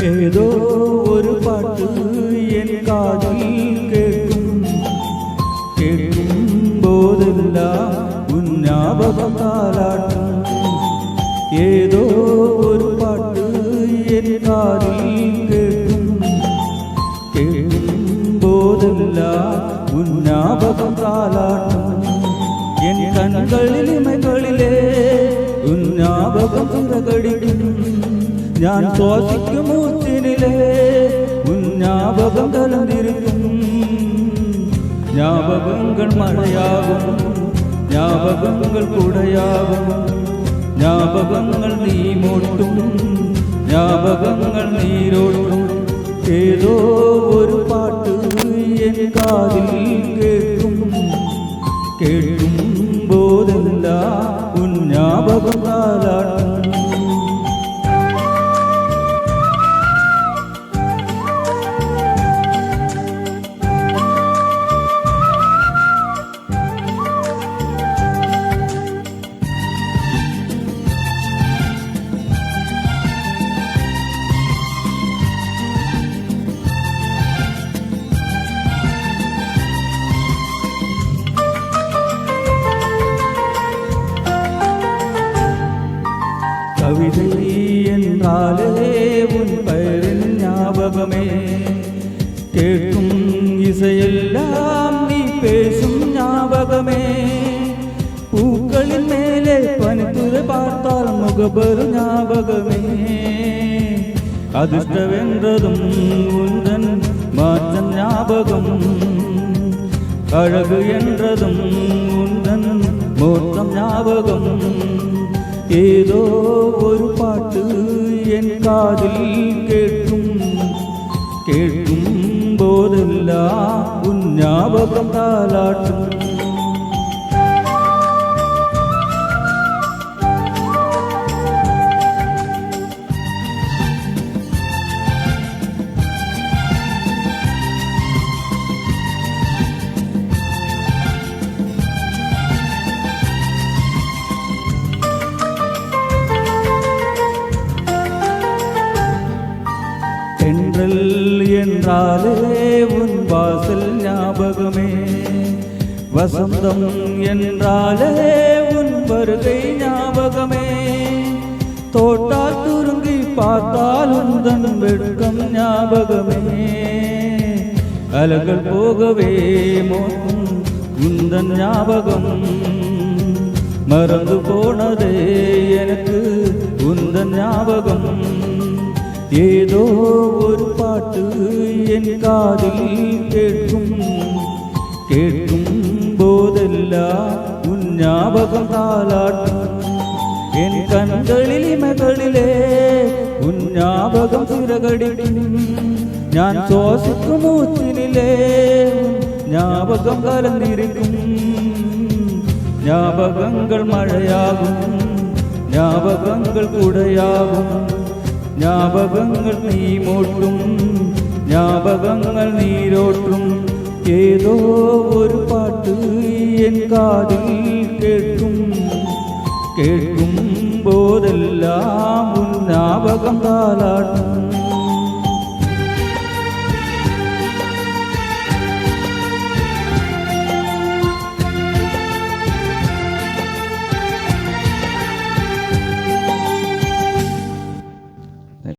ഏതോ ഒരു പാട്ട് എൻ കാതിൽ കേൾക്കുമ്പോതെല്ലാം ഉന്നാപകം താലാട്ടും. ഏതോ ഒരു പാട്ട് എൻ കാതിൽ കേൾക്കുമ്പോതെല്ലാം ഉന്നാപകം താലാട്ടും. എൻ കണ്ണുകളിലിമകളിലെ ഉന്നാപകം തിരകടിക്കും. ഞാൻ ശ്വാസിക്കും മൂച്ചിനിലെ ഉന്നാപകം കലർന്നിരിക്കും. ஞாபகங்கள் மழையாகும், ஞாபகங்கள் குடையாகும், ஞாபகங்கள் நீ மூட்டும், ஞாபகங்கள் நீரோட்டும். ஏதோ ஒரு பாட்டு என் காதில் கேட்கும் போதெல்லாம் உன் ஞாபகம் தாலாட்டும். கவிதை என்றாலே உன் பெயரின் ஞாபகமே. கேட்கும் இசையெல்லாம் நீ பேசும் ஞாபகமே. பூக்களின் மேலே பனித்துறை பார்த்தால் முகபரு ஞாபகமே. அதிர்ஷ்டவென்றதும் உந்தன் மாற்றம் ஞாபகம். அழகு என்றதும் உந்தன் மோற்றம் ஞாபகம். ஏதோ ஒரு பாட்டு என் காதில் கேட்கும் போதெல்லாம் உன் ஞாபகம் தாலாட்டும். தென்றல் என்றாலே உன் வாசல் ஞாபகமே. வசந்தம் என்றாலே உன் வருகை ஞாபகமே. தோட்டால் துருங்கி பார்த்தால் உந்தன் வெட்கம் ஞாபகமே. அலகள் போகவே மோக்கும் உந்தன் ஞாபகம். மறந்து போனதே எனக்கு உந்தன் ஞாபகம். ஏதோ ஒரு பாட்டு என் காதில் கேட்கும் போதெல்லாம் உன் ஞாபகம் தாலாட்டும். என் கண்களில் இமைகளிலே உன் ஞாபகம் சிறகடிக்கும். ഞാൻ ശ്വാസിക്കും മൂച്ചിനിലെ ஞாபகம் കലർന്നിരിക്കും. ஞாபகങ്ങൾ മഴയാകും, ஞாபகங்கள் കുടയാകും, ஞாபகங்கள் நீ மூட்டும், ஞாபகங்கள் நீரோட்டும். ஏதோ ஒரு பாட்டு என் காதில் கேட்கும் போதெல்லாம் உன் ஞாபகம் தாலாட்டும்.